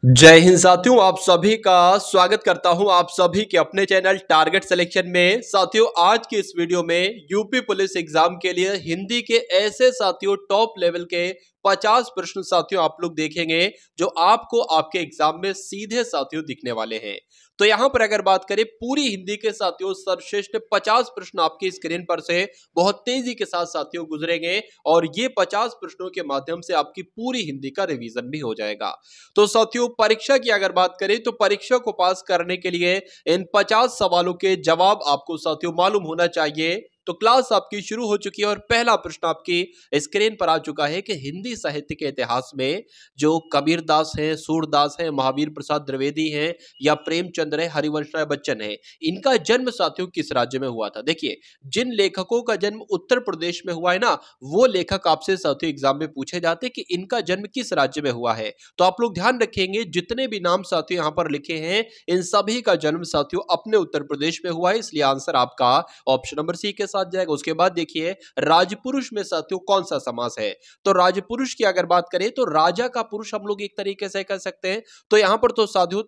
जय हिंद साथियों, आप सभी का स्वागत करता हूं आप सभी के अपने चैनल टारगेट सिलेक्शन में। साथियों, आज की इस वीडियो में यूपी पुलिस एग्जाम के लिए हिंदी के ऐसे साथियों टॉप लेवल के 50 प्रश्न साथियों आप लोग देखेंगे जो आपको आपके एग्जाम में सीधे साथियों दिखने वाले हैं। तो यहां पर अगर बात करें पूरी हिंदी के साथियों सर्वश्रेष्ठ 50 प्रश्न आपकी स्क्रीन पर से बहुत तेजी के साथ साथियों गुजरेंगे और ये 50 प्रश्नों के माध्यम से आपकी पूरी हिंदी का रिवीजन भी हो जाएगा। तो साथियों, परीक्षा की अगर बात करें तो परीक्षा को पास करने के लिए इन 50 सवालों के जवाब आपको साथियों मालूम होना चाहिए। तो क्लास आपकी शुरू हो चुकी है और पहला प्रश्न आपकी स्क्रीन पर आ चुका है कि हिंदी साहित्य के इतिहास में जो कबीरदास हैं, सूरदास हैं, महावीर प्रसाद द्विवेदी हैं या प्रेमचंद्र है, हरिवंश राय बच्चन है, इनका जन्म साथियों किस राज्य में हुआ था। देखिए, जिन लेखकों का जन्म उत्तर प्रदेश में हुआ है ना, वो लेखक आपसे साथियों एग्जाम में पूछे जाते कि इनका जन्म किस राज्य में हुआ है। तो आप लोग ध्यान रखेंगे जितने भी नाम साथियों यहां पर लिखे हैं इन सभी का जन्म साथियों अपने उत्तर प्रदेश में हुआ है, इसलिए आंसर आपका ऑप्शन नंबर सी के साथ जाएगा। उसके बाद देखिए, राजपुरुष में साथियों कौन सा समास है। तो राजपुरुष की अगर बात करें तो राजा का पुरुष हम लोग एक तरीके से कह सकते हैं। तो यहां पर तो साथियों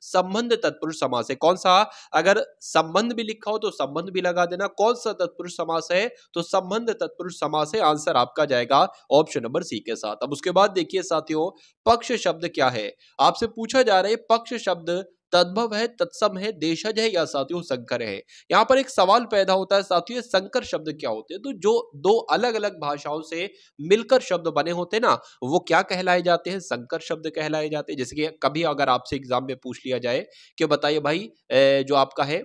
संबंध तत्पुरुष समास है। कौन सा? अगर संबंध भी लिखा हो तो संबंध भी लगा देना। कौन सा तत्पुरुष समास है? तो संबंध तत्पुरुष समास है। आंसर आपका जाएगा ऑप्शन नंबर सी के साथ। अब उसके बाद देखिए साथियों, पक्ष शब्द क्या है। आपसे पूछा जा रहा है पक्ष शब्द तद्भव है, तत्सम है, देशज है या साथियों संकर है। यहां पर एक सवाल पैदा होता है साथियों, ये संकर शब्द क्या होते हैं। तो जो दो अलग अलग भाषाओं से मिलकर शब्द बने होते हैं ना, वो क्या कहलाए जाते हैं? संकर शब्द कहलाए जाते हैं। जैसे कि कभी अगर आपसे एग्जाम में पूछ लिया जाए कि बताइए भाई जो आपका है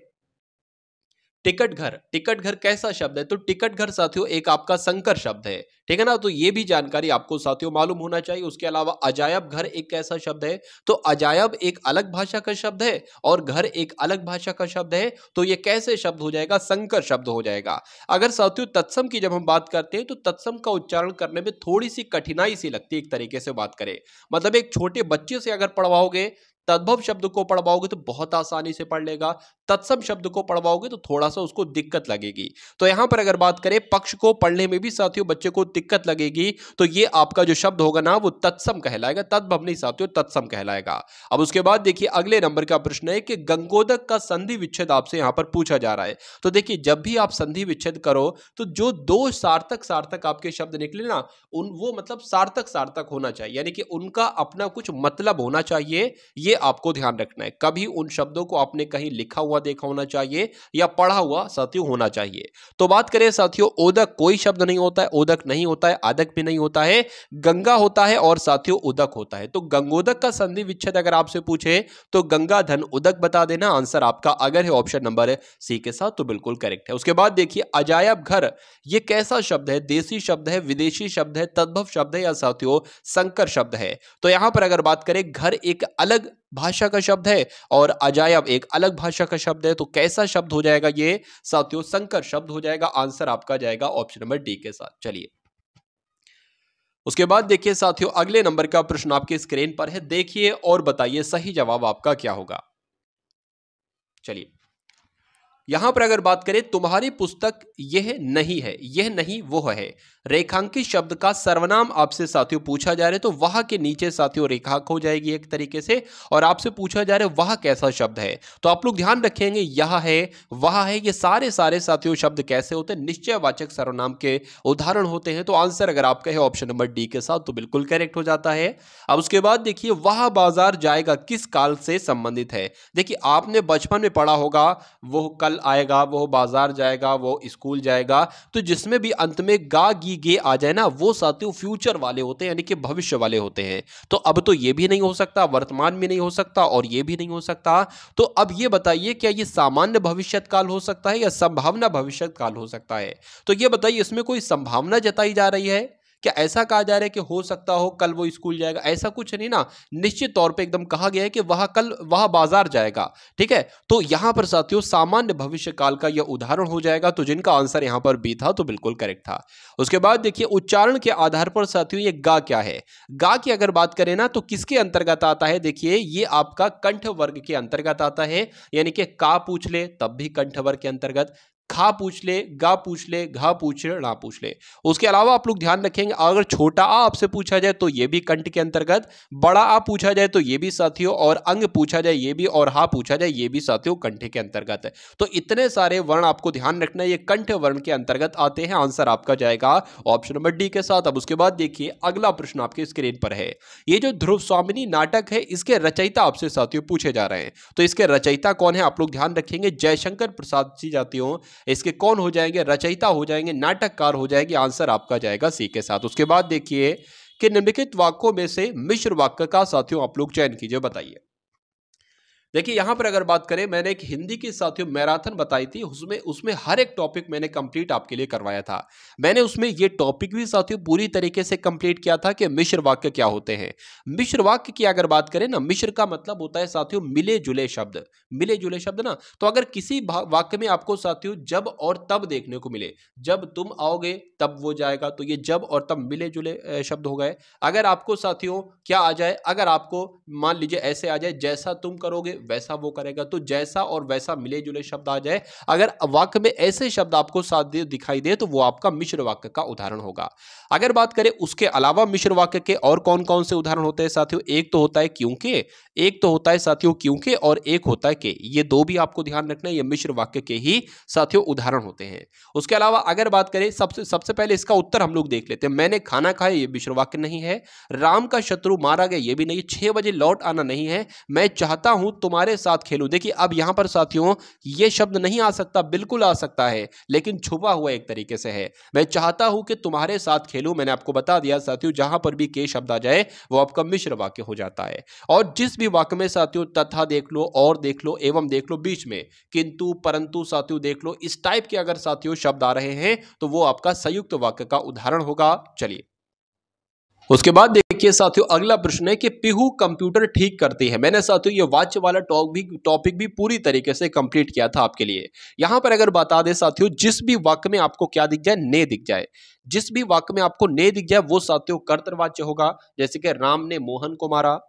टिकट घर, टिकट घर कैसा शब्द है। तो टिकट घर साथियों एक आपका संकर शब्द है, ठीक है ना। तो ये भी जानकारी आपको साथियों मालूम होना चाहिए। उसके अलावा अजायब घर एक कैसा शब्द है। तो अजायब एक अलग भाषा का शब्द है और घर एक अलग भाषा का शब्द है। तो ये कैसे शब्द हो जाएगा? संकर शब्द हो जाएगा। अगर साथियों तत्सम की जब हम बात करते हैं तो तत्सम का उच्चारण करने में थोड़ी सी कठिनाई सी लगती है एक तरीके से बात करें। मतलब एक छोटे बच्चे से अगर पढ़वाओगे, तद्भव शब्द को पढ़वाओगे तो बहुत आसानी से पढ़ लेगा, तत्सम शब्द को पढ़वाओगे तो थोड़ा सा उसको दिक्कत लगेगी। तो यहां पर अगर बात करें पक्ष को पढ़ने में भी साथियों बच्चे को दिक्कत लगेगी, तो ये आपका जो शब्द होगा ना वो तत्सम कहलाएगा, तद्भव नहीं साथियों, तत्सम कहलाएगा। अब उसके बाद देखिए अगले नंबर का प्रश्न है कि गंगोदक का संधि विच्छेद आपसे यहां पर पूछा जा रहा है। तो देखिए, जब भी आप संधि विच्छेद करो तो जो दो सार्थक सार्थक आपके शब्द निकले ना, उन वो मतलब सार्थक सार्थक होना चाहिए, यानी कि उनका अपना कुछ मतलब होना चाहिए। ये आपको ध्यान रखना है। कभी उन शब्दों को आपने कहीं लिखा हुआ देखा होना चाहिए या पढ़ा हुआ साथियों होना चाहिए। तो बात करें साथियों, ओदक कोई शब्द नहीं होता है, ओदक नहीं होता है, आदक भी नहीं होता है, गंगा होता है और साथियों उदक होता है। तो गंगोदक का संधि विच्छेद अगर आपसे पूछे तो गंगा धन उदक बता देना। आंसर आपका अगर है ऑप्शन नंबर सी के साथ तो बिल्कुल करेक्ट है। उसके बाद देखिए अजायब घर ये कैसा शब्द है? देसी शब्द है, विदेशी शब्द है, तद्भव शब्द है या साथियों संकर शब्द है। तो यहां पर अगर बात करें, घर एक अलग भाषा का शब्द है और अजायब एक अलग भाषा का शब्द है। तो कैसा शब्द हो जाएगा? ये साथियों संकर शब्द हो जाएगा। आंसर आपका जाएगा ऑप्शन नंबर डी के साथ। चलिए उसके बाद देखिए साथियों, अगले नंबर का प्रश्न आपकी स्क्रीन पर है, देखिए और बताइए सही जवाब आपका क्या होगा। चलिए यहां पर अगर बात करें, तुम्हारी पुस्तक यह नहीं है, यह नहीं वो है, रेखांकित शब्द का सर्वनाम आपसे साथियों पूछा जा रहा है। तो वह के नीचे साथियों रेखा हो जाएगी एक तरीके से और आपसे पूछा जा रहा है वह कैसा शब्द है। तो आप लोग ध्यान रखेंगे, यह है, वह है, ये सारे सारे साथियों शब्द कैसे होते हैं? निश्चयवाचक सर्वनाम के उदाहरण होते हैं। तो आंसर अगर आपका है ऑप्शन नंबर डी के साथ तो बिल्कुल करेक्ट हो जाता है। अब उसके बाद देखिए, वह बाजार जाएगा किस काल से संबंधित है। देखिए, आपने बचपन में पढ़ा होगा वो कल आएगा, वो बाजार जाएगा, वो स्कूल जाएगा। तो जिसमें भी अंत में गा गी गे आ जाए ना, वो साथियों फ्यूचर वाले होते हैं, यानी कि भविष्य वाले होते हैं। तो अब तो ये भी नहीं हो सकता, वर्तमान में नहीं हो सकता और ये भी नहीं हो सकता। तो अब ये बताइए, क्या ये सामान्य भविष्यत काल हो सकता है या संभावना भविष्यत काल हो सकता है? तो ये बताइए, इसमें कोई संभावना जताई जा रही है? क्या ऐसा कहा जा रहा है कि हो सकता हो कल वो स्कूल जाएगा? ऐसा कुछ नहीं ना, निश्चित तौर पे एकदम कहा गया है कि वह कल वह बाजार जाएगा। ठीक है, तो यहां पर साथियों सामान्य भविष्य काल का यह उदाहरण हो जाएगा। तो जिनका आंसर यहां पर बी था तो बिल्कुल करेक्ट था। उसके बाद देखिए, उच्चारण के आधार पर साथियों ये गा क्या है। गा की अगर बात करें ना तो किसके अंतर्गत आता है? देखिए, ये आपका कंठ वर्ग के अंतर्गत आता है, यानी कि का पूछ ले तब भी कंठ वर्ग के अंतर्गत, खा पूछ ले, गा पूछ ले, घा पूछ ले, ना पूछ ले। उसके अलावा आप लोग ध्यान रखेंगे, अगर छोटा आ आपसे पूछा जाए तो ये भी कंठ के अंतर्गत, बड़ा आ पूछा जाए तो ये भी साथियों, और अंग पूछा जाए ये भी, और हा पूछा जाए ये भी साथियों कंठ के अंतर्गत है। तो इतने सारे वर्ण आपको ध्यान रखना है, ये कंठ वर्ण के अंतर्गत आते हैं। आंसर आपका जाएगा ऑप्शन नंबर डी के साथ। अब उसके बाद देखिए अगला प्रश्न आपके स्क्रीन पर है, ये जो ध्रुव स्वामिनी नाटक है इसके रचयिता आपसे साथियों पूछे जा रहे हैं। तो इसके रचयिता कौन है आप लोग ध्यान रखेंगे, जयशंकर प्रसाद जी साथियों इसके कौन हो जाएंगे, रचयिता हो जाएंगे, नाटककार हो जाएंगे। आंसर आपका जाएगा सी के साथ। उसके बाद देखिए कि निम्नलिखित वाक्यों में से मिश्र वाक्य का साथियों आप लोग चयन कीजिए, बताइए। देखिए यहां पर अगर बात करें, मैंने एक हिंदी की साथियों मैराथन बताई थी, उसमें उसमें हर एक टॉपिक मैंने कंप्लीट आपके लिए करवाया था। मैंने उसमें ये टॉपिक भी साथियों पूरी तरीके से कंप्लीट किया था कि मिश्र वाक्य क्या होते हैं। मिश्र वाक्य की अगर बात करें ना, मिश्र का मतलब होता है साथियों मिले जुले शब्द, मिले जुले शब्द ना। तो अगर किसी वाक्य में आपको साथियों जब और तब देखने को मिले, जब तुम आओगे तब वो जाएगा, तो ये जब और तब मिले जुले शब्द हो गए। अगर आपको साथियों क्या आ जाए, अगर आपको मान लीजिए ऐसे आ जाए, जैसा तुम करोगे वैसा वो करेगा, तो जैसा और वैसा मिले जुले शब्द आ जाए, अगर वाक्य में ऐसे शब्द आपको साथ दिखाई दे तो वो आपका मिश्र वाक्य का उदाहरण होगा। अगर बात करें उसके अलावा मिश्र वाक्य के और कौन कौन से उदाहरण होते हैं साथियों, एक तो होता है क्योंकि, एक तो होता है साथियों क्योंकि, और एक होता है कि। ये दो भी आपको ध्यान रखना है, ये मिश्र वाक्य के ही साथियों उदाहरण होते हैं। उसके अलावा अगर बात करें, सबसे पहले इसका उत्तर हम लोग देख लेते हैं। मैंने खाना खाया, ये मिश्र वाक्य नहीं है। राम का शत्रु मारा गया, ये भी नहीं। 6 बजे लौट आना नहीं है। मैं चाहता हूं तुम्हारे साथ खेलूं, देखिए अब यहां पर साथियों ये शब्द नहीं आ सकता, बिल्कुल आ सकता है, लेकिन छुपा हुआ एक तरीके से है। मैं चाहता हूं कि तुम्हारे साथ खेलूं, मैंने आपको बता दिया साथियों, जहां पर भी के शब्द आ जाए वो आपका मिश्र वाक्य हो जाता है। और जिस भी वाक्य में साथियों तथा देख लो, और देख लो, एवं देख लो, बीच में किंतु, परंतु साथियों देख लो, इस टाइप के अगर साथियों शब्द आ रहे हैं तो वो आपका संयुक्त वाक्य का उदाहरण होगा। चलिए उसके बाद देखिए साथियों अगला प्रश्न है कि पीहू कंप्यूटर ठीक करती है। मैंने साथियों ये वाच्य वाला टॉपिक भी पूरी तरीके से कंप्लीट किया था आपके लिए। यहां पर अगर बता दे साथियों, जिस भी वाक्य में आपको क्या दिख जाए, ने दिख जाए, जिस भी वाक्य में आपको ने दिख जाए वो साथियों कर्तृवाच्य होगा। जैसे कि राम ने मोहन को मारा,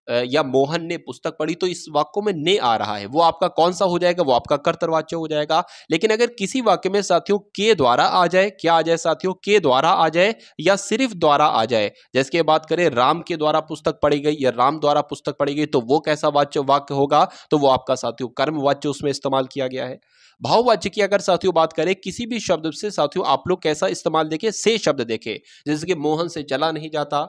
या मोहन ने पुस्तक पढ़ी, तो इस वाक्य में ने आ रहा है, वो आपका कौन सा हो जाएगा, वो आपका कर्तृवाच्य हो जाएगा। लेकिन अगर किसी वाक्य में साथियों के द्वारा आ जाए, क्या आ जाए साथियों, के द्वारा आ जाए या सिर्फ द्वारा आ जाए, जैसे कि बात करें राम के द्वारा पुस्तक पढ़ी गई या राम द्वारा पुस्तक पढ़ी गई, तो वो कैसा वाक्य होगा, तो वो आपका साथियों कर्मवाच्य उसमें इस्तेमाल किया गया है। भाववाच्य की अगर साथियों बात करें, किसी भी शब्द से साथियों आप लोग कैसा इस्तेमाल देखें, से शब्द देखें, जैसे कि मोहन से चला नहीं जाता,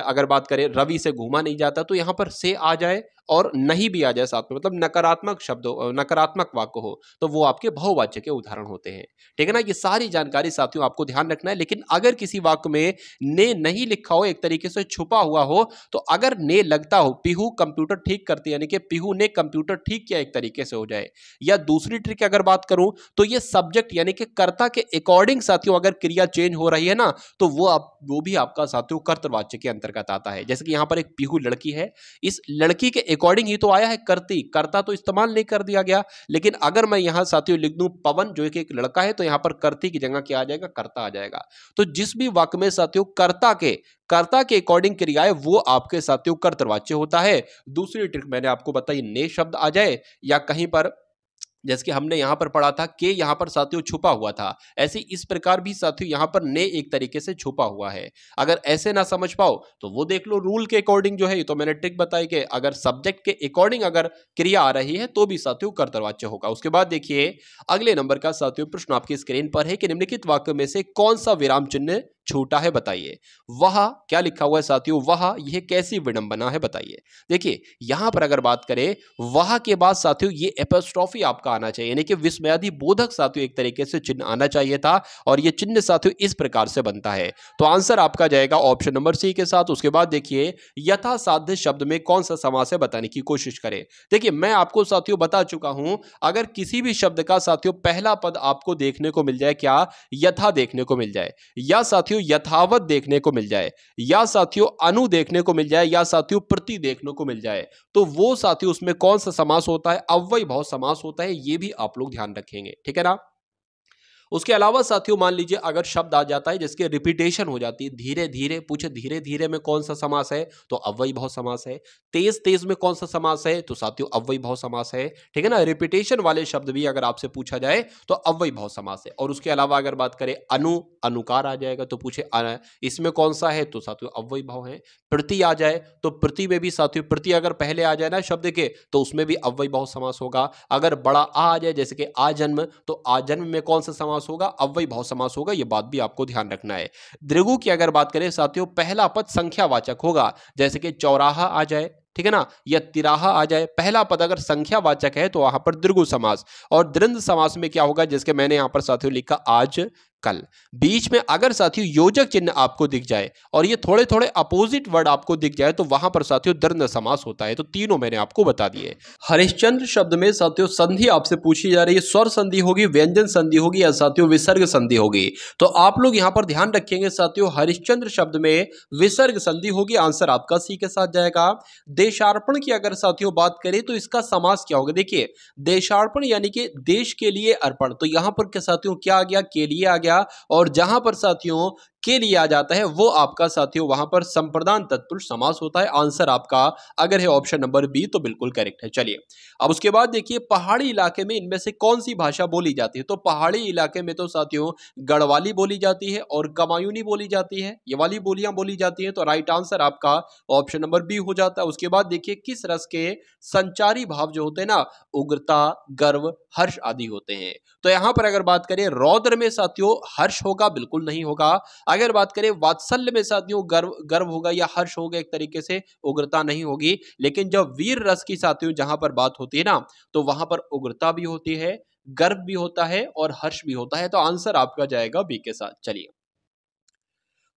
अगर बात करें रवि से घूमा नहीं जाता, तो यहां पर से आ जाए और नहीं भी आ जाए साथ में, मतलब नकारात्मक शब्द नकारात्मक वाक्य हो, तो वो आपके बहुवाच्य के उदाहरण होते हैं। ठीक है ना, ये सारी जानकारी साथियों आपको ध्यान रखना है। लेकिन अगर किसी वाक्य में ने नहीं लिखा हो, एक तरीके से छुपा हुआ हो, तो अगर ने लगता हो, पीहू कंप्यूटर ठीक करती है, यानी कि पीहू ने कंप्यूटर ठीक किया, एक तरीके से हो जाए। या दूसरी ट्रिक अगर बात करूं, तो ये सब्जेक्ट यानी कि कर्ता के अकॉर्डिंग साथियों अगर क्रिया चेंज हो रही है ना, तो वो भी आपका साथियों कर्तृवाच्य के अंतर्गत आता है। जैसे कि यहां पर एक पीहू लड़की है, इस लड़की के अकॉर्डिंग ही तो आया है करती, कर्ता तो इस्तेमाल नहीं कर दिया गया। लेकिन अगर मैं यहां साथियों लिख दूं पवन, जो कि एक लड़का है, तो यहां पर करती की जगह क्या आ जाएगा, कर्ता आ जाएगा। तो जिस भी वाक्य में साथियों कर्ता के अकॉर्डिंग क्रिया है, वो आपके साथियों कर्तृवाच्य होता है। दूसरी ट्रिक मैंने आपको बताई, ने शब्द आ जाए या कहीं पर, जैसे कि हमने यहां पर पढ़ा था कि यहां पर साथियों छुपा हुआ था, ऐसे इस प्रकार भी साथियों यहां पर ने एक तरीके से छुपा हुआ है। अगर ऐसे ना समझ पाओ तो वो देख लो रूल के अकॉर्डिंग, जो है तो मैंने ट्रिक बताई कि अगर सब्जेक्ट के अकॉर्डिंग अगर क्रिया आ रही है तो भी साथियों कर्तृवाच्य होगा। उसके बाद देखिए अगले नंबर का साथियों प्रश्न आपकी स्क्रीन पर है कि निम्नलिखित वाक्य में से कौन सा विराम चिन्ह छूटा है, बताइए। वह क्या लिखा हुआ है साथियों, वह, यह कैसी विडंबना है, बताइए। देखिए यहां पर अगर बात करें, वह के बाद साथियों ये एपोस्ट्रोफी आपका आना चाहिए, यानी कि विस्मयादि बोधक साथियों एक तरीके से चिन्ह आना चाहिए था, और ये चिन्ह साथियों इस प्रकार से बनता है। तो आंसर आपका जाएगा ऑप्शन नंबर सी के साथ। उसके बाद देखिए यथासाध्य शब्द में कौन सा समास है, बताने की कोशिश करें। देखिए मैं आपको साथियों बता चुका हूं, अगर किसी भी शब्द का साथियों पहला पद आपको देखने को मिल जाए, क्या, यथा देखने को मिल जाए, या साथियों यथावत देखने को मिल जाए, या साथियों अनु देखने को मिल जाए, या साथियों प्रति देखने को मिल जाए, तो वो साथियों उसमें कौन सा समास होता है, अव्ययी भाव समास होता है। ये भी आप लोग ध्यान रखेंगे, ठीक है ना। उसके अलावा साथियों मान लीजिए अगर शब्द आ जाता है जिसके रिपीटेशन हो जाती है, धीरे धीरे पूछे धीरे धीरे में कौन सा समास है, तो अव्ययी भाव समास है। तेज तेज में कौन सा समास है, तो साथियों अव्ययी भाव समास है। ठीक है ना, रिपीटेशन वाले शब्द भी अगर आपसे पूछा जाए तो अव्ययी भाव समास है। और उसके अलावा अगर बात करें अनुकार आ जाएगा तो पूछे इसमें कौन सा है, तो साथियों अव्ययी भाव है। प्रति आ जाए तो प्रति में भी साथियों प्रति अगर पहले आ जाए ना शब्द के तो उसमें भी अव्ययी भाव समास होगा। अगर बड़ा आ जाए जैसे कि आजन्म, तो आजन्म में कौन सा समास होगा, अव्ययी भाव समास होगा। यह बात भी आपको ध्यान रखना है। द्विगु की अगर बात करें साथियों पहला पद संख्यावाचक होगा, जैसे कि चौराहा आ जाए, ठीक है ना, या तिराहा आ जाए, पहला पद अगर संख्यावाचक है तो वहां पर द्विगु समास। और द्वंद्व समास में क्या होगा, जिसके मैंने यहां पर साथियों लिखा आज कल। बीच में अगर साथियों योजक चिन्ह आपको दिख जाए और ये थोड़े थोड़े अपोजिट वर्ड आपको दिख जाए तो वहां पर साथियों द्वंद्व समास होता है। तो तीनों मैंने आपको बता दिए। हरिश्चंद्र शब्द में साथियों संधि आपसे पूछी जा रही है, स्वर संधि होगी, व्यंजन संधि होगी या साथियों विसर्ग संधि होगी। तो आप लोग यहां पर ध्यान रखेंगे साथियों हरिश्चंद्र शब्द में विसर्ग संधि होगी। आंसर आपका सी के साथ जाएगा। देशार्पण की अगर साथियों बात करें तो इसका समास क्या होगा, देखिए देशार्पण यानी कि देश के लिए अर्पण, तो यहां पर के साथियों क्या आ गया, के लिए आ गया। और जहां पर साथियों के लिए आ जाता है वो आपका साथियों वहां पर संप्रदान तत्पुरुष समास होता है। आंसर आपका अगर है ऑप्शन नंबर बी तो बिल्कुल करेक्ट है। चलिए अब उसके बाद देखिए पहाड़ी इलाके में इनमें से कौन सी भाषा बोली जाती है। तो पहाड़ी इलाके में तो साथियों गढ़वाली बोली जाती है और कमायूनी बोली जाती है, ये वाली बोलियां बोली जाती है। तो राइट आंसर आपका ऑप्शन नंबर बी हो जाता है। उसके बाद देखिए किस रस के संचारी भाव जो होते हैं ना, उग्रता, गर्व, हर्ष आदि होते हैं। तो यहां पर अगर बात करें रौद्र में साथियों हर्ष होगा, बिल्कुल नहीं होगा। अगर बात करें वात्सल्य में साथियों गर्व होगा या हर्ष होगा, एक तरीके से उग्रता नहीं होगी। लेकिन जब वीर रस की साथियों जहां पर बात होती है ना, तो वहां पर उग्रता भी होती है, गर्व भी होता है और हर्ष भी होता है। तो आंसर आपका जाएगा बी के साथ। चलिए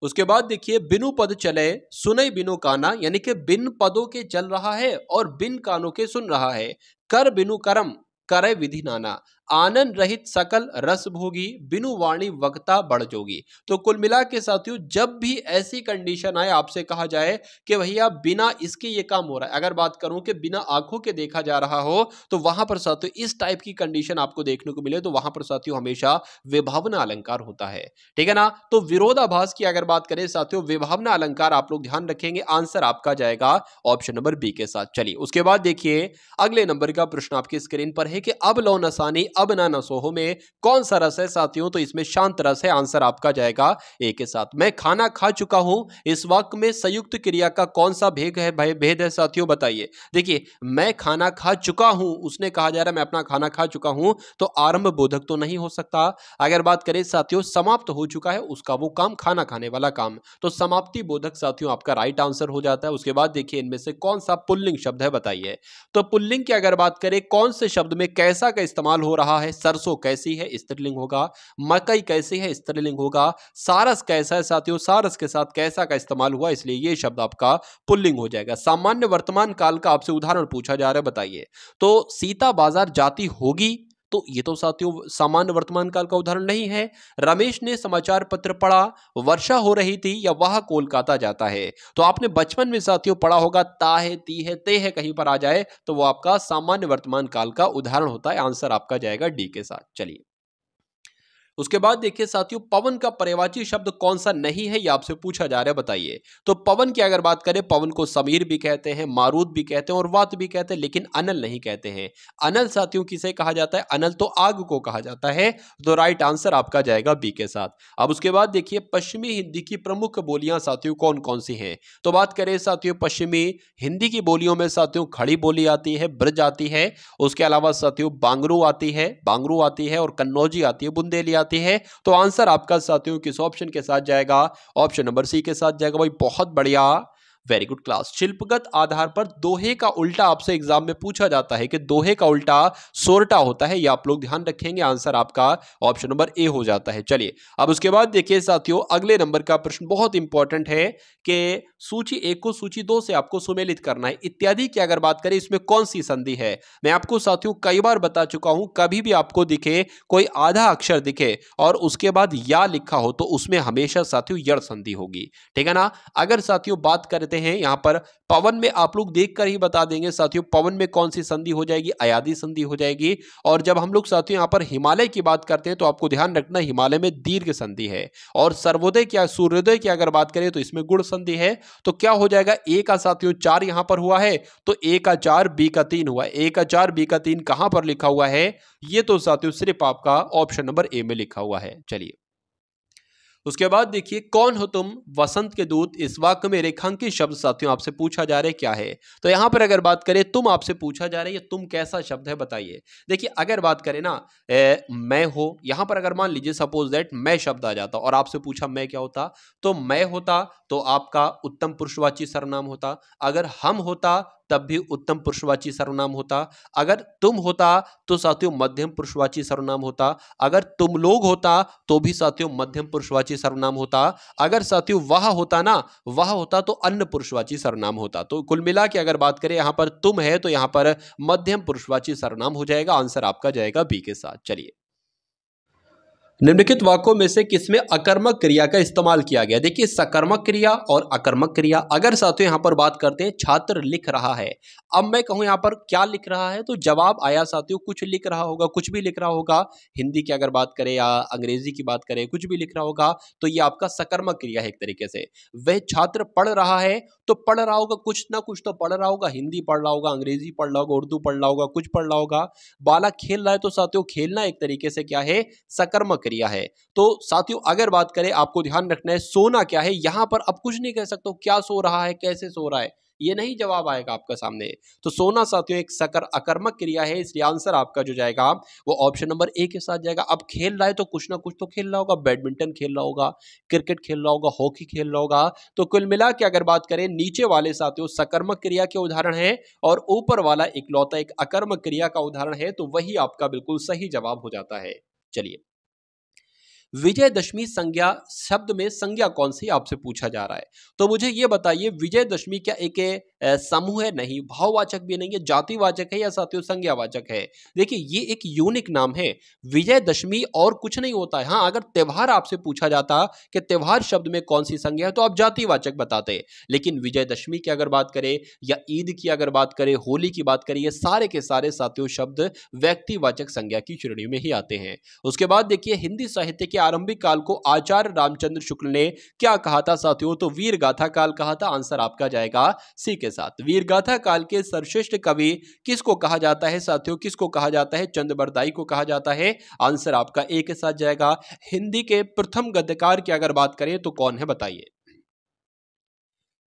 उसके बाद देखिए बिनु पद चले सुनई बिनु काना, यानी कि बिन पदों के चल रहा है और बिन कानों के सुन रहा है। कर बिनु करम करे विधि नाना, आनंद रहित सकल रस भोगी, बिनु वाणी वक्ता बढ़ जोगी। तो कुल मिला के साथियों जब भी ऐसी कंडीशन आए, आपसे कहा जाए कि भैया बिना इसके ये काम हो रहा है, अगर बात करूं कि बिना आंखों के देखा जा रहा हो, तो वहां पर साथियों इस टाइप की कंडीशन आपको देखने को मिले तो वहां पर साथियों हमेशा विभावना अलंकार होता है। ठीक है ना, तो विरोधाभास की अगर बात करें साथियों विभावना अलंकार आप लोग ध्यान रखेंगे। आंसर आपका जाएगा ऑप्शन नंबर बी के साथ। चलिए उसके बाद देखिए अगले नंबर का प्रश्न आपकी स्क्रीन पर है कि अब लो नसानी अब ना नसोहो में कौन सा रस है साथियों। तो इसमें शांत रस है। आंसर आपका जाएगा ए के साथ। मैं खाना खा चुका हूं, इस वाक्य में संयुक्त क्रिया का कौन सा भेद है साथियों, बताइए। देखिए मैं खाना खा चुका हूं, उसने कहा जा रहा है मैं अपना खाना खा चुका हूं, तो आरंभ बोधक तो नहीं हो सकता। अगर बात करें साथियों समाप्त हो चुका है उसका वो काम, खाना खाने वाला काम, तो समाप्ति बोधक साथियों आपका राइट आंसर हो जाता है। उसके बाद देखिए इनमें से कौन सा पुल्लिंग शब्द है, बताइए। तो पुल्लिंग की अगर बात करें कौन से शब्द में कैसा का इस्तेमाल हो रहा है, सरसों कैसी है स्त्रीलिंग होगा, मकई कैसी है स्त्रीलिंग होगा, सारस कैसा है साथियों, सारस के साथ कैसा का इस्तेमाल हुआ, इसलिए ये शब्द आपका पुल्लिंग हो जाएगा। सामान्य वर्तमान काल का आपसे उदाहरण पूछा जा रहा है, बताइए। तो सीता बाजार जाती होगी, तो ये तो साथियों सामान्य वर्तमान काल का उदाहरण नहीं है। रमेश ने समाचार पत्र पढ़ा, वर्षा हो रही थी या वह कोलकाता जाता है। तो आपने बचपन में साथियों पढ़ा होगा ता है, ती है, ते है कहीं पर आ जाए तो वो आपका सामान्य वर्तमान काल का उदाहरण होता है। आंसर आपका जाएगा डी के साथ। चलिए उसके बाद देखिए साथियों पवन का पर्यायवाची शब्द कौन सा नहीं है, यह आपसे पूछा जा रहा है, बताइए। तो पवन की अगर बात करें, पवन को समीर भी कहते हैं, मारूद भी कहते हैं और वात भी कहते हैं, लेकिन अनल नहीं कहते हैं। अनल साथियों किसे कहा जाता है, अनल तो आग को कहा जाता है। तो राइट आंसर आपका जाएगा बी के साथ। अब उसके बाद देखिए पश्चिमी हिंदी की प्रमुख बोलियां साथियों कौन कौन सी हैं। तो बात करें साथियों पश्चिमी हिंदी की बोलियों में साथियों खड़ी बोली आती है, ब्रज आती है, उसके अलावा साथियों बांगरू आती है और कन्नौजी आती है, बुंदेली आती है। तो आंसर आपका साथियों किस ऑप्शन के साथ जाएगा, ऑप्शन नंबर सी के साथ जाएगा। भाई बहुत बढ़िया, वेरी गुड क्लास। शिल्पगत आधार पर दोहे का उल्टा आपसे एग्जाम में पूछा जाता है कि दोहे का उल्टा सोरठा होता है, ये आप लोग ध्यान रखेंगे। आंसर आपका ऑप्शन नंबर ए हो जाता है। चलिए अब उसके बाद देखिए साथियों अगले नंबर का प्रश्न बहुत इंपॉर्टेंट है कि सूची 1 को सूची 2 से आपको सुमेलित करना है। इत्यादि की अगर बात करें इसमें कौन सी संधि है। मैं आपको साथियों कई बार बता चुका हूं, कभी भी आपको दिखे कोई आधा अक्षर दिखे और उसके बाद या लिखा हो तो उसमें हमेशा साथियों यड़ संधि होगी। ठीक है ना। अगर साथियों बात करते हैं यहाँ पर पवन में आप लोग देखकर ही बता देंगे साथियों, पवन में कौन सी संधि हो जाएगी, अयादी संधि हो जाएगी। और जब हम लोग साथियों यहाँ पर हिमालय की बात करते हैं तो आपको ध्यान रखना हिमालय में दीर्घ संधि है। और सर्वोदय क्या सूर्योदय की अगर बात करें तो इसमें गुण संधि है। तो क्या हो जाएगा, ए का साथियों 4 यहां पर हुआ है तो ए का 4 बी का 3 हुआ। ए का 4 बी का 3 कहां पर लिखा हुआ है, ये तो साथियों सिर्फ आपका ऑप्शन नंबर ए में लिखा हुआ है। चलिए उसके बाद देखिए, कौन हो तुम वसंत के दूत, इस वाक्य में रेखांकित शब्द साथियों आपसे पूछा जा रहा है क्या है। तो यहां पर अगर बात करें तुम आपसे पूछा जा रहा है, ये तुम कैसा शब्द है बताइए। देखिए अगर बात करें ना मैं हो, यहां पर अगर मान लीजिए सपोज दैट मैं शब्द आ जाता और आपसे पूछा मैं क्या होता, तो मैं होता तो आपका उत्तम पुरुषवाची सर्वनाम होता। अगर हम होता तब भी उत्तम पुरुषवाची सर्वनाम होता। अगर तुम होता तो साथियों मध्यम पुरुषवाची सर्वनाम होता। अगर तुम लोग होता तो भी साथियों मध्यम पुरुषवाची सर्वनाम होता। अगर साथियों वह होता ना, वह होता तो अन्य पुरुषवाची सर्वनाम होता। तो कुल मिला के अगर बात करें यहां पर तुम है तो यहां पर मध्यम पुरुषवाची सर्वनाम हो जाएगा। आंसर आपका जाएगा बी के साथ। चलिए निम्नलिखित वाक्यों में से किसमें अकर्मक क्रिया का इस्तेमाल किया गया। देखिए सकर्मक क्रिया और अकर्मक क्रिया, अगर साथियों यहां पर बात करते हैं छात्र लिख रहा है, अब मैं कहूं यहां पर क्या लिख रहा है तो जवाब आया साथियों कुछ लिख रहा होगा, कुछ भी लिख रहा होगा। हिंदी की अगर बात करें या अंग्रेजी की बात करें, कुछ भी लिख रहा होगा तो यह आपका सकर्मक क्रिया है एक तरीके से। वह छात्र पढ़ रहा है तो पढ़ रहा होगा, कुछ ना कुछ तो पढ़ रहा होगा, हिंदी पढ़ रहा होगा, अंग्रेजी पढ़ रहा होगा, उर्दू पढ़ रहा होगा, कुछ पढ़ रहा होगा। बालक खेल रहा है तो साथियों खेलना एक तरीके से क्या है, सकर्मक क्रिया है। तो साथियों अगर बात करें आपको ध्यान रखना है सोना क्या है, यहां पर अब कुछ नहीं कह सकते क्या सो रहा है, कैसे सो रहा है, ये नहीं जवाब आएगा आपका सामने। तो सोना साथियों एक अकर्मक क्रिया है, इसलिए आंसर आपका जो जाएगा वो ऑप्शन नंबर ए के साथ जाएगा। अब खेल रहा है तो कुछ ना कुछ तो खेल रहा होगा, बैडमिंटन खेल रहा होगा, क्रिकेट खेल रहा होगा, हॉकी खेल रहा होगा। तो कुल मिला के अगर बात करें नीचे वाले साथियों सकर्मक क्रिया के उदाहरण है और ऊपर वाला इकलौता एक अकर्मक क्रिया का उदाहरण है, तो वही आपका बिल्कुल सही जवाब हो जाता है। चलिए विजयदशमी संज्ञा शब्द में संज्ञा कौन सी आपसे पूछा जा रहा है। तो मुझे यह बताइए विजयदशमी क्या एक समूह है, नहीं, भाववाचक भी नहीं है, जातिवाचक है या साथियों संज्ञावाचक है। देखिए ये एक यूनिक नाम है विजयदशमी और कुछ नहीं होता है। हाँ अगर त्योहार आपसे पूछा जाता कि त्योहार शब्द में कौन सी संज्ञा है तो आप जातिवाचक बताते, लेकिन विजयदशमी की अगर बात करें या ईद की अगर बात करें, होली की बात करें, ये सारे के सारे साथियों शब्द व्यक्तिवाचक संज्ञा की श्रेणी में ही आते हैं। उसके बाद देखिए हिंदी साहित्य के आरंभिक काल को आचार्य रामचंद्र शुक्ल ने क्या कहा था साथियों, तो वीर गाथा काल कहा था। आंसर आपका जाएगा सी के साथ। वीर गाथा काल के सर्वश्रेष्ठ कवि किसको कहा जाता है साथियों, किसको कहा जाता है, चंद्रबरदाई को कहा जाता है। आंसर आपका ए के साथ जाएगा। हिंदी के प्रथम गद्यकार की अगर बात करें तो कौन है बताइए।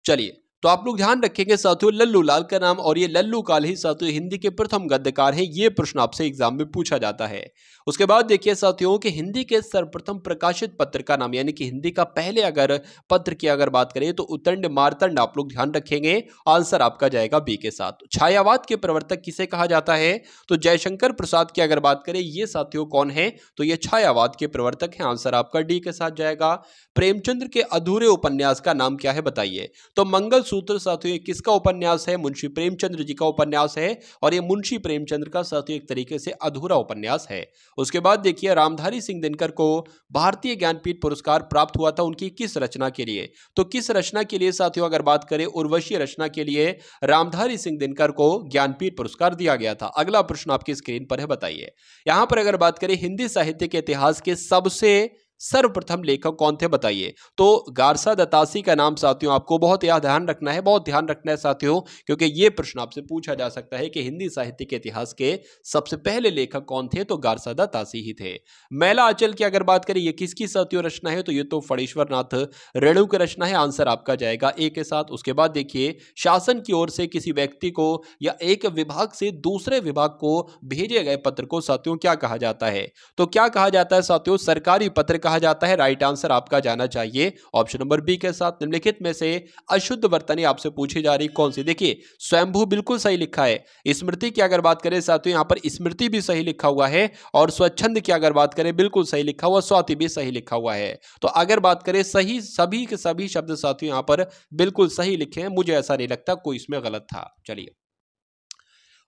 चलिए तो आप लोग ध्यान रखेंगे साथियों लल्लू लाल का नाम, और ये लल्लू काल ही साथियों हिंदी के प्रथम गद्यकार हैं। ये प्रश्न आपसे एग्जाम में पूछा जाता है। उसके बाद देखिए साथियों कि हिंदी के सर्वप्रथम प्रकाशित पत्र का नाम, यानी कि हिंदी का पहले अगर पत्र की अगर बात करें तो उतंड मार्तंड आप लोग ध्यान रखेंगे। आंसर आपका जाएगा बी के साथ। छायावाद के प्रवर्तक किसे कहा जाता है, तो जयशंकर प्रसाद की अगर बात करें ये साथियों कौन है, तो ये छायावाद के प्रवर्तक हैं। आंसर आपका डी के साथ जाएगा। प्रेमचंद्र के अधूरे उपन्यास का नाम क्या है बताइए, तो मंगल सूत्र साथियों किसका उपन्यास है, मुंशी प्रेमचंद्र जी का उपन्यास है, और ये मुंशी प्रेमचंद्र का साथियों एक तरीके से अधूरा उपन्यास है। उसके बाद देखिए रामधारी सिंह दिनकर को भारतीय ज्ञानपीठ पुरस्कार प्राप्त हुआ था उनकी किस रचना के लिए, तो किस रचना के लिए साथियों अगर बात करें उर्वशी रचना के लिए रामधारी सिंह दिनकर को ज्ञानपीठ पुरस्कार दिया गया था। अगला प्रश्न आपकी स्क्रीन पर है बताइए। यहां पर अगर बात करें हिंदी साहित्य के इतिहास के सबसे सर्वप्रथम लेखक कौन थे बताइए, तो गारसा दत्तासी का नाम साथियों आपको बहुत ध्यान रखना है, बहुत ध्यान रखना है साथियों, क्योंकि यह प्रश्न आपसे पूछा जा सकता है कि हिंदी साहित्य के इतिहास के सबसे पहले लेखक कौन थे, तो गारसा दत्तासी ही थे। मैला आंचल की अगर बात करें ये किसकी साथियों रचना है, तो ये तो फणीश्वर नाथ रेणु की रचना है। आंसर आपका जाएगा ए के साथ। उसके बाद देखिए शासन की ओर से किसी व्यक्ति को या एक विभाग से दूसरे विभाग को भेजे गए पत्र को साथियों क्या कहा जाता है, तो क्या कहा जाता है साथियों, सरकारी पत्र कहा जाता है। राइट आंसर आपका जाना चाहिए ऑप्शन नंबर बी के साथ। निम्नलिखित में से अशुद्ध वर्तनी आपसे पूछी जा रही कौन सी, देखिए स्वयंभू बिल्कुल सही लिखा है। स्मृति की अगर बात करें साथियों यहां पर स्मृति भी सही लिखा हुआ है, और स्वच्छंद की अगर बात करें बिल्कुल सही लिखा हुआ, स्वाति भी सही लिखा हुआ है। तो अगर बात करें सही सभी के सभी शब्द साथियों यहां पर बिल्कुल सही लिखे हैं, मुझे ऐसा नहीं लगता कोई इसमें गलत था। चलिए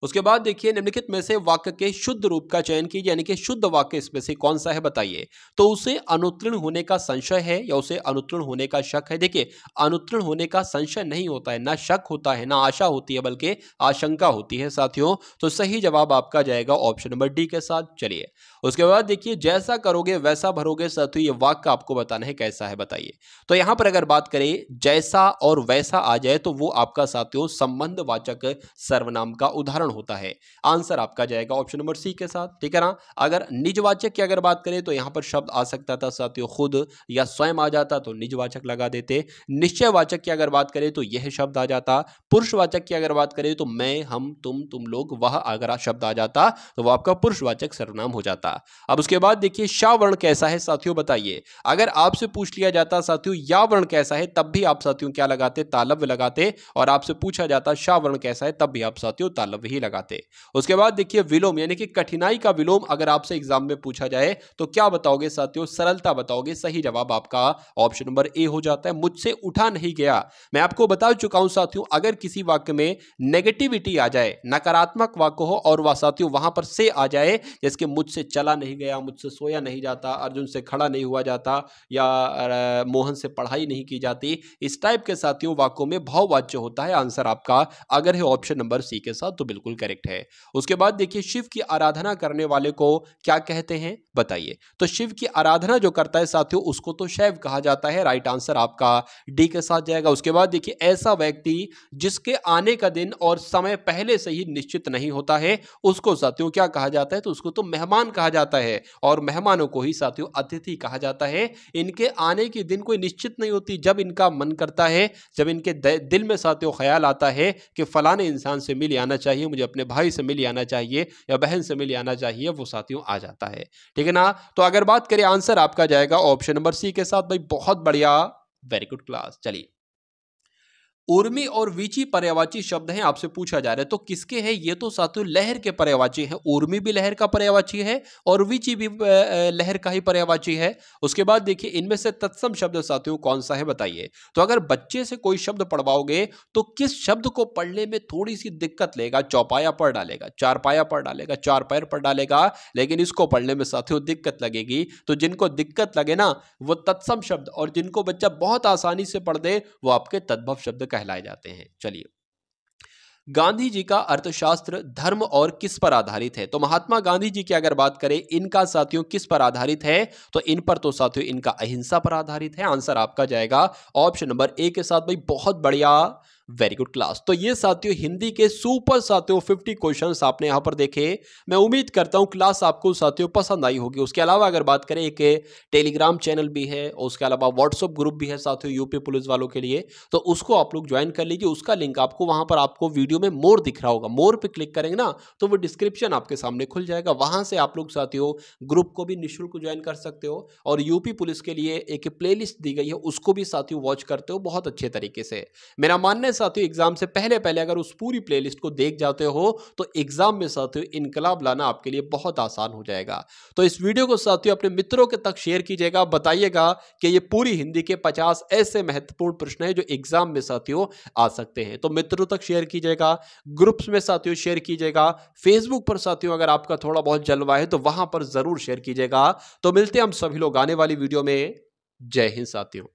उसके बाद देखिए निम्नलिखित में से वाक्य के शुद्ध रूप का चयन कीजिए, यानी कि शुद्ध वाक्य इसमें से कौन सा है बताइए। तो उसे अनुत्तीर्ण होने का संशय है या उसे अनुत्तीर्ण होने का शक है। देखिए अनुत्तीर्ण होने का संशय नहीं होता है, ना शक होता है, ना आशा होती है, बल्कि आशंका होती है साथियों। तो सही जवाब आपका जाएगा ऑप्शन नंबर डी के साथ। चलिए उसके बाद देखिए जैसा करोगे वैसा भरोगे साथियों, ये वाक्य आपको बताना है कैसा है बताइए। तो यहां पर अगर बात करें जैसा और वैसा आ जाए तो वो आपका साथियों संबंधवाचक सर्वनाम का उदाहरण होता है। आंसर आपका जाएगा ऑप्शन नंबर सी के साथ, ठीक है ना। अगर निजवाचक की अगर बात करें तो यहां पर शब्द आ सकता था साथियों खुद या स्वयं आ जाता तो निजवाचक लगा देते। निश्चयवाचक की अगर बात करें तो यह शब्द आ जाता। पुरुषवाचक की अगर बात करें तो मैं, हम, तुम लोग, वह अगर शब्द आ जाता तो वह आपका पुरुषवाचक सर्वनाम हो जाता। अब उसके बाद देखिए शा वर्ण कैसा है साथियों बताइए। अगर आपसे पूछ लिया जाता साथियों या वर्ण कैसा है, तब भी आप साथियों क्या लगाते, तालव्य लगाते। और आपसे पूछा जाता शा वर्ण कैसा है, तब भी आप साथियों तालव्य ही लगाते। उसके बाद देखिए विलोम यानी कि कठिनाई का विलोम अगर आपसे एग्जाम में पूछा जाए तो क्या बताओगे साथियों, सरलता बताओगे। सही जवाब आपका ऑप्शन नंबर ए हो जाता है, मुझसे उठा नहीं गया। मैं आपको बता चुका हूं साथियों, अगर किसी वाक्य में नेगेटिविटी आ जाए, नकारात्मक वाक्य हो और वह साथियों वहां पर से आ जाए, जैसे मुझसे चला नहीं गया, मुझसे सोया नहीं जाता, अर्जुन से खड़ा नहीं हुआ जाता, या मोहन से पढ़ाई नहीं की जाती, इस टाइप के साथियों वाक्यों में भाववाच्य होता है। आंसर आपका अगर है ऑप्शन नंबर सी के साथ तो बिल्कुल करेक्ट है। उसके बाद देखिए शिव की आराधना करने वाले को क्या कहते हैं बताइए। तो शिव की आराधना जो करता है साथियों उसको तो शैव कहा जाता है। राइट आंसर आपका डी के साथ जाएगा। उसके बाद देखिए ऐसा व्यक्ति जिसके आने का दिन और समय पहले से ही निश्चित नहीं होता है उसको साथियों क्या कहा जाता है, तो उसको तो मेहमान कहा जाता है। और मेहमानों को ही साथियों अतिथि कहा जाता है। इनके आने की दिन कोई निश्चित नहीं होती, जब इनका मन करता है, जब इनके दिल में साथियों ख्याल आता है कि फलाने इंसान से मिल आना चाहिए, मुझे अपने भाई से मिल आना चाहिए या बहन से मिल आना चाहिए, वो साथियों आ जाता है, ठीक है ना। तो अगर बात करें आंसर आपका जाएगा ऑप्शन नंबर सी के साथ। भाई बहुत बढ़िया, वेरी गुड क्लास। चलिए उर्मी और वीची पर्यायवाची शब्द हैं, आपसे पूछा जा रहा है तो किसके हैं। ये तो साथियों लहर के पर्यायवाची हैं। उर्मी भी लहर का पर्यायवाची है और वीची भी लहर का ही पर्यायवाची है। उसके बाद देखिए इनमें से तत्सम शब्द साथियों कौन सा है बताइए। तो अगर बच्चे से कोई शब्द पढ़वाओगे तो किस शब्द को पढ़ने में थोड़ी सी दिक्कत लेगा, चौपाया पढ़ डालेगा, चारपाया पढ़ डालेगा, चार पैर पढ़ डालेगा, लेकिन इसको पढ़ने में साथियों दिक्कत लगेगी। तो जिनको दिक्कत लगे ना वो तत्सम शब्द, और जिनको बच्चा बहुत आसानी से पढ़ दे वो आपके तद्भव शब्द कहलाए जाते हैं। चलिए गांधी जी का अर्थशास्त्र धर्म और किस पर आधारित है। तो महात्मा गांधी जी की अगर बात करें इनका साथियों किस पर आधारित है, तो इन पर तो साथियों इनका अहिंसा पर आधारित है। आंसर आपका जाएगा ऑप्शन नंबर ए के साथ। भाई बहुत बढ़िया, वेरी गुड क्लास। तो ये साथियों हिंदी के सुपर साथियों 50 क्वेश्चंस आपने यहां पर देखे। मैं उम्मीद करता हूं क्लास आपको साथियों पसंद आई होगी। उसके अलावा अगर बात करें एक टेलीग्राम चैनल भी है और उसके अलावा व्हाट्सएप ग्रुप भी है साथियों यूपी पुलिस वालों के लिए, तो उसको आप लोग ज्वाइन कर लीजिए। उसका लिंक आपको वहां पर आपको वीडियो में मोर दिख रहा होगा, मोर पे क्लिक करेंगे ना तो वो डिस्क्रिप्शन आपके सामने खुल जाएगा। वहां से आप लोग साथियों ग्रुप को भी निःशुल्क ज्वाइन कर सकते हो और यूपी पुलिस के लिए एक प्लेलिस्ट दी गई है उसको भी साथियों वॉच करते हो बहुत अच्छे तरीके से। मेरा मानना है साथियों एग्जाम से पहले पहले अगर उस पूरी प्लेलिस्ट को देख जाते हो तो एग्जाम में साथियों इनकलाब लाना आपके लिए बहुत आसान हो जाएगा। तो इस वीडियो को साथियों अपने मित्रों के तक शेयर कीजिएगा, बताइएगा कि ये पूरी हिंदी के 50 ऐसे महत्वपूर्ण प्रश्न हैं जो एग्जाम में साथियों आ सकते हैं। तो मित्रों तक शेयर कीजिएगा, ग्रुप्स में साथियों शेयर कीजिएगा, फेसबुक पर साथियों अगर आपका थोड़ा बहुत जलवा है तो वहां पर जरूर शेयर कीजिएगा। तो मिलते हैं हम सभी लोग आने वाली वीडियो में। जय हिंद साथियों।